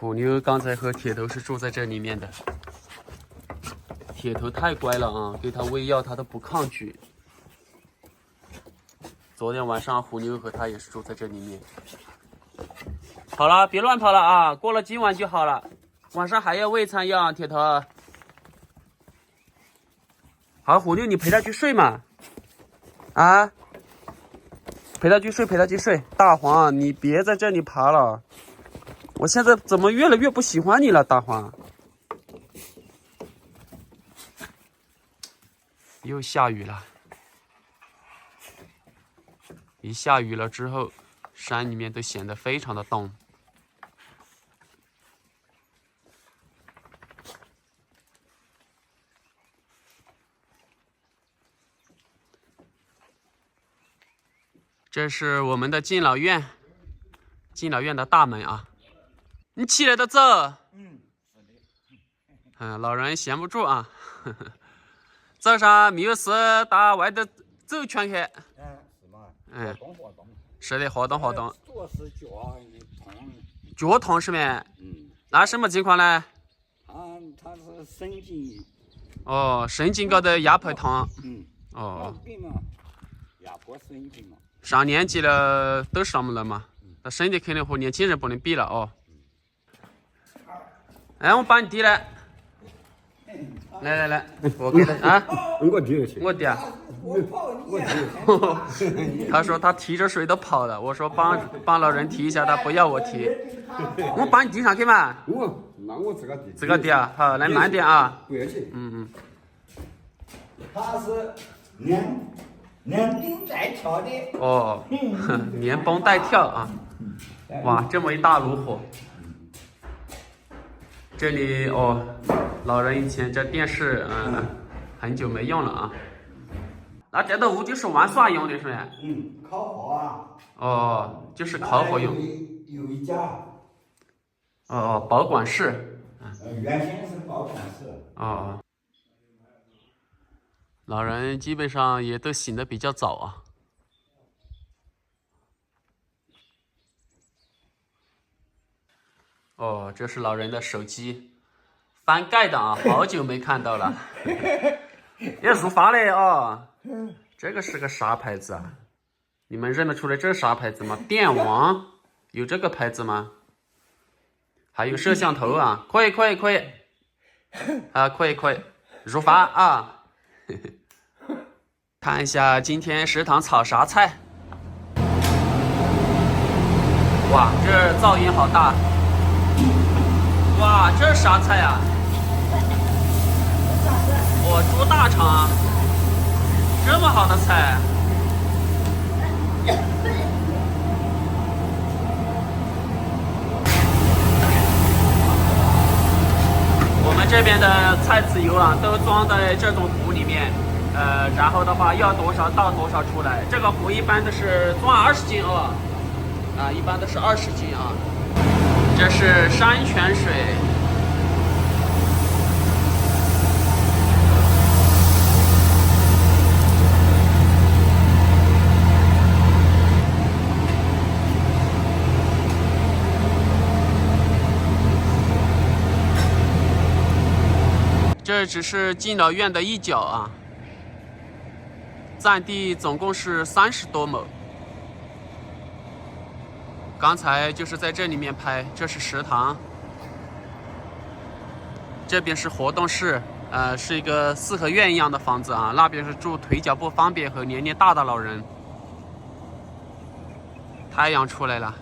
虎妞刚才和铁头是住在这里面的。铁头太乖了啊，给它喂药它都不抗拒。昨天晚上虎妞和它也是住在这里面。好了，别乱跑了啊，过了今晚就好了。晚上还要喂餐药啊，铁头。好，虎妞，你陪它去睡嘛。啊，陪它去睡，陪它去睡。大黄，你别在这里爬了。我现在怎么越来越不喜欢你了，大黄。又下雨了。一下雨了之后，山里面都显得非常的冻。这是我们的敬老院，敬老院的大门啊。你起来的早。老人闲不住啊。早上没有事，到外头走圈圈。是嘛？活动。是的，活动。主要是脚痛。脚痛是吗？那什么情况呢？他是神经。哦，神经高头压迫痛。哦。压迫神经嘛。上年纪了都上了嘛，那身体肯定和年轻人不能比了哦。哎，我帮你递来。来，我给他啊。我递去。我递啊。他说他提着水都跑了，我说帮老人提一下，他不要我提。我帮你递上去嘛。那我自个递。自个递啊，好，来慢点啊。不要紧。他是连蹦带跳的。哦，连蹦带跳啊！哇，这么一大炉火。这里哦，老人以前这电视很久没用了啊。那这个屋就是玩耍用的是吧？烤火啊。哦，就是烤火用。有一家。保管室。原先是保管室。哦。老人基本上也都醒得比较早啊。哦，这是老人的手机，翻盖的啊，好久没看到了。也入发了啊。这个是个啥牌子啊？你们认得出来这是啥牌子吗？电王有这个牌子吗？还有摄像头啊，可以啊，可以入发啊。看一下今天食堂炒啥菜。哇，这噪音好大。哇，这是啥菜啊？哇，猪大肠，这么好的菜。我们这边的菜籽油啊，都装在这种壶里面。然后的话要多少倒多少出来，这个壶一般都是装20斤哦，一般都是20斤啊。这是山泉水，这只是敬老院的一角啊。占地总共是30多亩。刚才就是在这里面拍，这是食堂，这边是活动室，是一个4合院一样的房子啊。那边是住腿脚不方便和年龄大的老人。太阳出来了，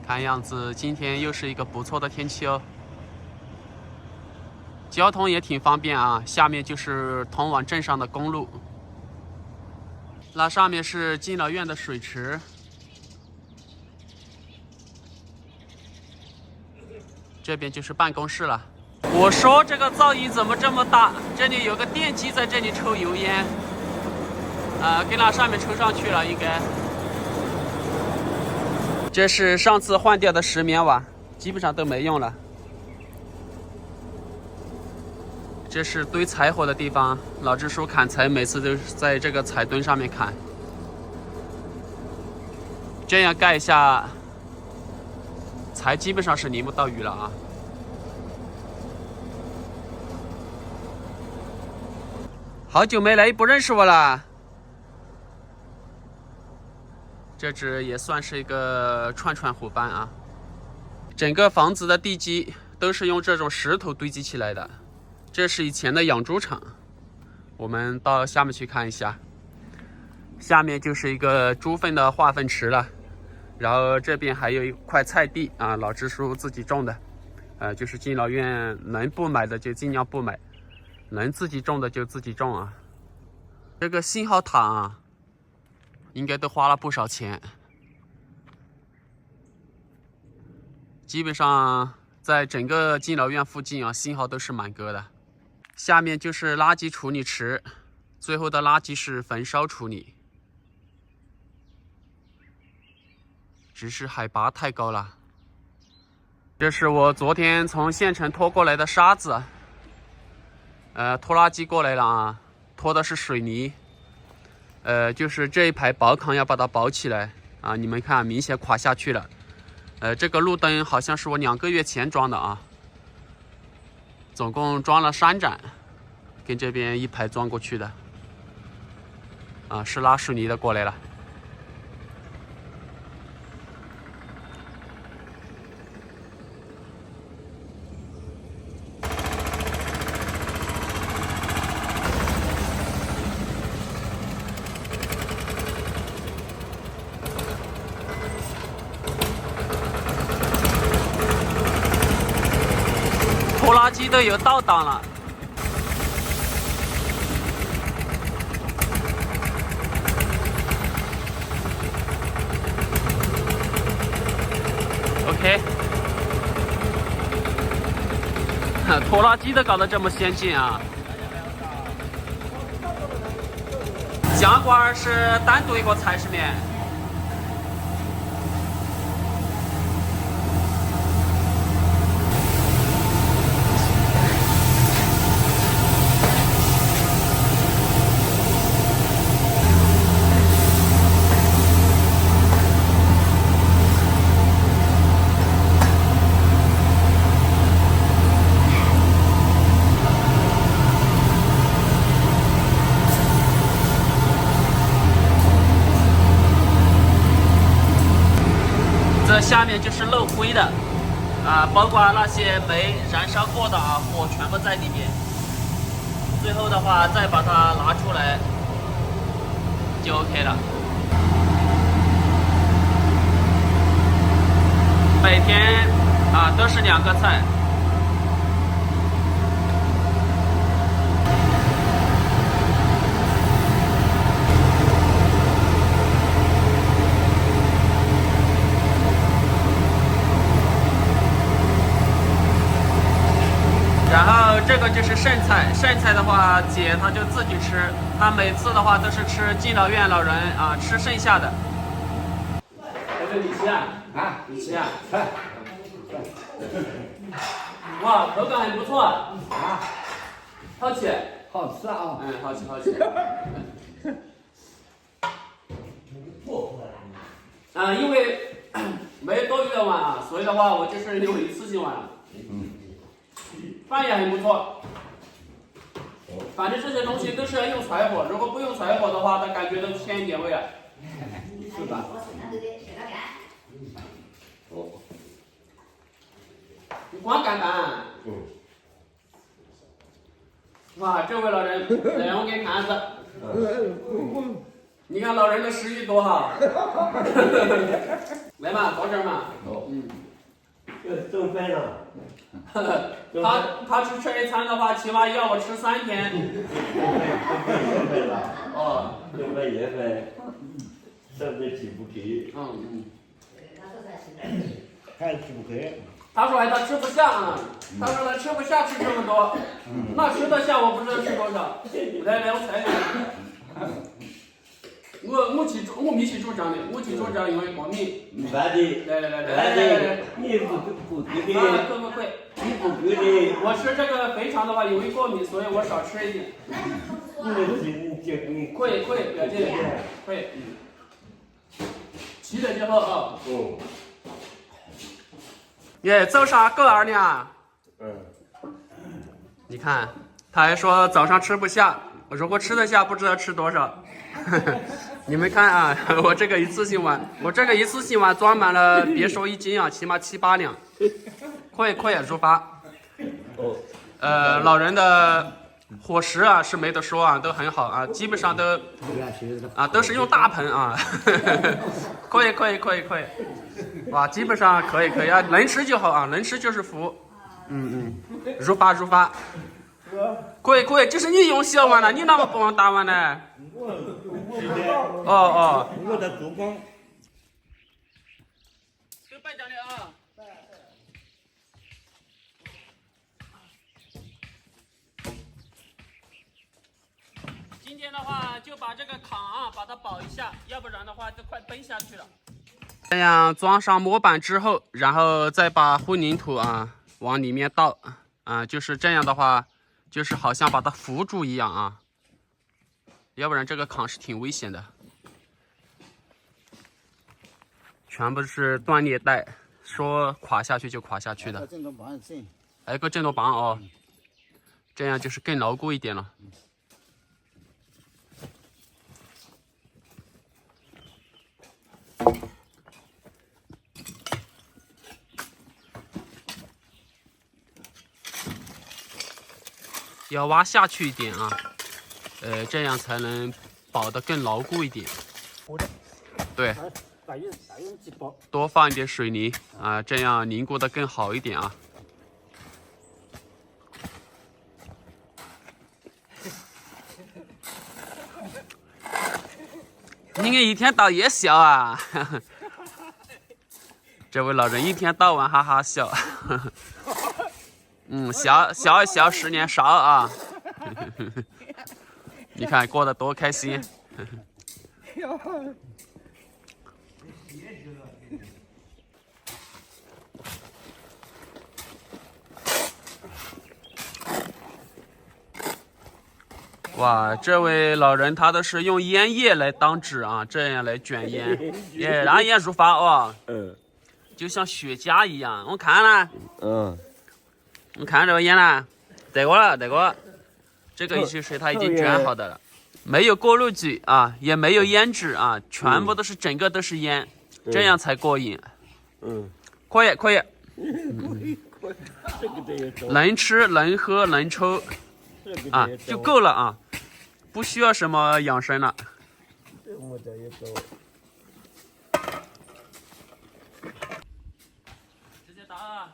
看样子今天又是一个不错的天气哦。交通也挺方便啊，下面就是通往镇上的公路。那上面是敬老院的水池，这边就是办公室了。我说这个噪音怎么这么大？这里有个电机在这里抽油烟，给那上面抽上去了应该。这是上次换掉的石棉瓦，基本上都没用了。这是堆柴火的地方，老支书砍柴每次都是在这个柴墩上面砍。这样盖一下，菜基本上是淋不到雨了啊。好久没来，不认识我了。这只也算是一个串串虎斑啊。整个房子的地基都是用这种石头堆积起来的。这是以前的养猪场，我们到下面去看一下。下面就是一个猪粪的化粪池了，然后这边还有一块菜地啊，老支书自己种的，就是敬老院能不买的就尽量不买，能自己种的就自己种啊。这个信号塔啊，应该都花了不少钱，基本上在整个敬老院附近啊，信号都是满格的。下面就是垃圾处理池，最后的垃圾是焚烧处理。只是海拔太高了。这是我昨天从县城拖过来的沙子，拖拉机过来了啊，拖的是水泥，就是这一排薄糠要把它包起来啊，你们看明显垮下去了。这个路灯好像是我2个月前装的啊，总共装了3盏，跟这边一排装过去的，啊，是拉水泥的过来了。拖拉机都有倒档了。OK， 拖拉机都搞得这么先进啊！酱罐是单独一个菜式面。这下面就是漏灰的啊，包括那些没燃烧过的啊，火全部在里面。最后的话再把它拿出来就 OK 了。每天啊都是2个菜。然后这个就是剩菜，剩菜的话姐她就自己吃，她每次的话都是吃敬老院老人啊吃剩下的。这个你吃啊？啊，你吃啊？哇，口感很不错啊！好吃，好吃啊！嗯，好吃好吃。因为没多余的碗啊，所以的话我就是用一次性碗。饭也很不错，反正这些东西都是要用柴火，如果不用柴火的话，它感觉都添一点味了。是吧？你光干饭？哇，这位老人，来我给你看子。你看老人的食欲多好。来嘛，到这儿嘛。中饭了。他吃这一餐的话，起码要我吃3天。哦，中饭也饭，身子起不去。还吃不开。他说他吃不下啊，他说他吃不下吃这么多，那吃得下我不知道吃多少。来，我猜一下。我米奇组长的，我去组长因为过敏。饭的。来，你不对的。快。你不对的。我吃这个肥肠的话，因为过敏，所以我少吃一点。你快，不要紧，快。吃了之后啊。耶，早上够二两。你看，他还说早上吃不下，如果吃得下，不知道吃多少。你们看啊，我这个一次性碗装满了，别说1斤啊，起码7、8两。可以入发。老人的伙食啊是没得说啊，都很好啊，基本上都是用大盆啊。可以。哇，基本上可以啊，能吃就好啊，能吃就是福。入发。可以，就是你用小碗了，你哪么不用大碗呢？哦。我在做工。都摆这里啊。今天的话就把这个炕啊，把它保一下，要不然的话就快崩下去了。这样装上模板之后，然后再把混凝土啊往里面倒啊，就是这样的话，就是好像把它扶住一样啊，要不然这个炕是挺危险的。全部是断裂带，说垮下去就垮下去的。还有个震动棒哦，这样就是更牢固一点了。要挖下去一点啊，这样才能保得更牢固一点。对，多放一点水泥啊，这样凝固的更好一点啊。你们一天到夜笑啊！这位老人一天到晚哈哈笑。笑一笑10年少啊！你看过得多开心。哇，这位老人他都是用烟叶来当纸啊，这样来卷烟，然后烟入发哦。就像雪茄一样，我看了。你看这个烟了，得过了。这个就是他已经卷好的了，没有过滤嘴啊，也没有烟纸啊，全部都是整个都是烟，这样才过瘾。可以。能吃能喝能抽啊，就够了啊，不需要什么养生了。直接打啊！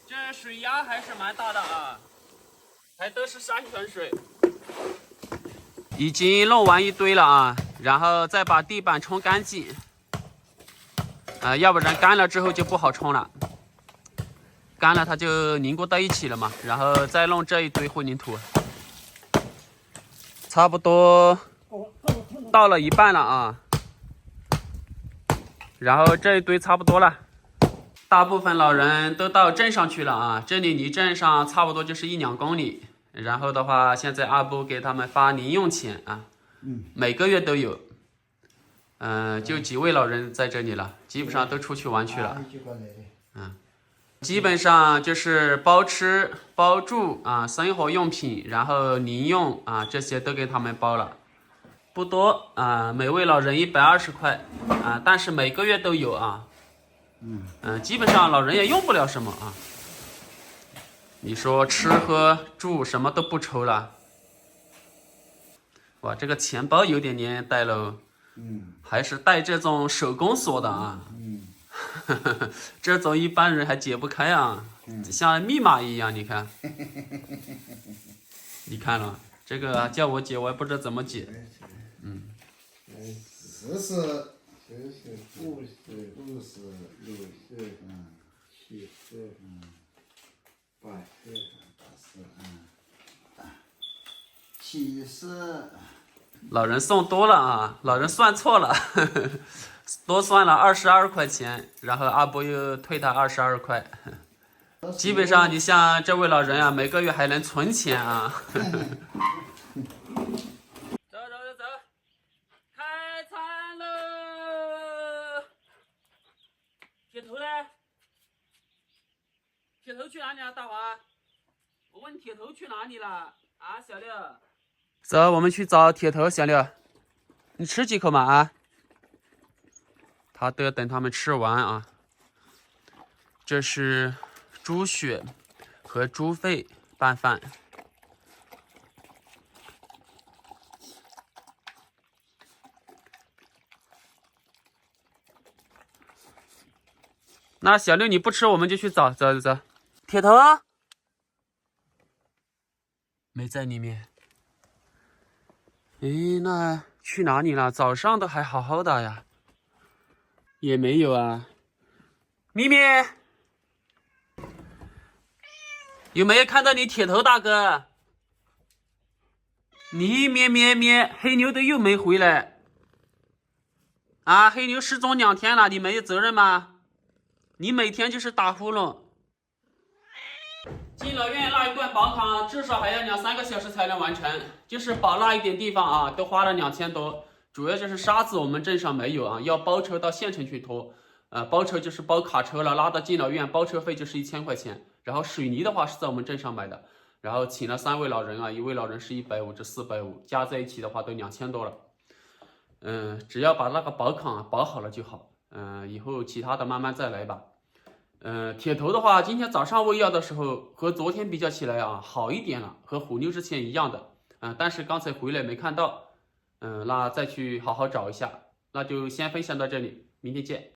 这水压还是蛮大的啊，还都是山泉水。已经弄完一堆了啊，然后再把地板冲干净，要不然干了之后就不好冲了，干了它就凝固到一起了嘛。然后再弄这一堆混凝土，差不多到了一半了啊，然后这一堆差不多了。大部分老人都到镇上去了啊，这里离镇上差不多就是1、2公里。然后的话，现在阿布给他们发零用钱啊，每个月都有。就几位老人在这里了，基本上都出去玩去了。基本上就是包吃包住啊，生活用品，然后零用啊，这些都给他们包了，不多啊，每位老人120块啊，但是每个月都有啊。基本上老人也用不了什么啊。你说吃喝住什么都不愁了。哇，这个钱包有点年代喽。还是带这种手工锁的啊。这种一般人还解不开啊，像密码一样，你看。你看了这个叫我解，我也不知道怎么解。嗯，40、50、60、60、70、80、70。老人送多了啊，老人算错了，多算了22块钱，然后阿伯又退他22块。基本上你像这位老人啊，每个月还能存钱啊。走，开餐喽！铁头呢？铁头去哪里了，大华？我问铁头去哪里了？啊，小六。走，我们去找铁头。小六，你吃几口嘛啊？他得等他们吃完啊。这是猪血和猪肺拌饭。那小六你不吃，我们就去找。走。铁头没在里面。诶，那去哪里了？早上的还好好的呀，也没有啊。咪咪，有没有看到你铁头大哥？你咩，黑牛的又没回来啊！黑牛失踪2天了，你没有责任吗？你每天就是打呼噜。敬老院那一段保卡至少还要2、3个小时才能完成，就是保那一点地方啊，都花了2000多。主要就是沙子我们镇上没有啊，要包车到县城去拖。包车就是包卡车了，拉到敬老院，包车费就是1000块钱。然后水泥的话是在我们镇上买的，然后请了3位老人啊，一位老人是150至450，加在一起的话都2000多了。只要把那个保卡保好了就好。以后其他的慢慢再来吧。铁头的话，今天早上喂药的时候和昨天比较起来啊，好一点了，和虎妞之前一样的。但是刚才回来没看到。那再去好好找一下。那就先分享到这里，明天见。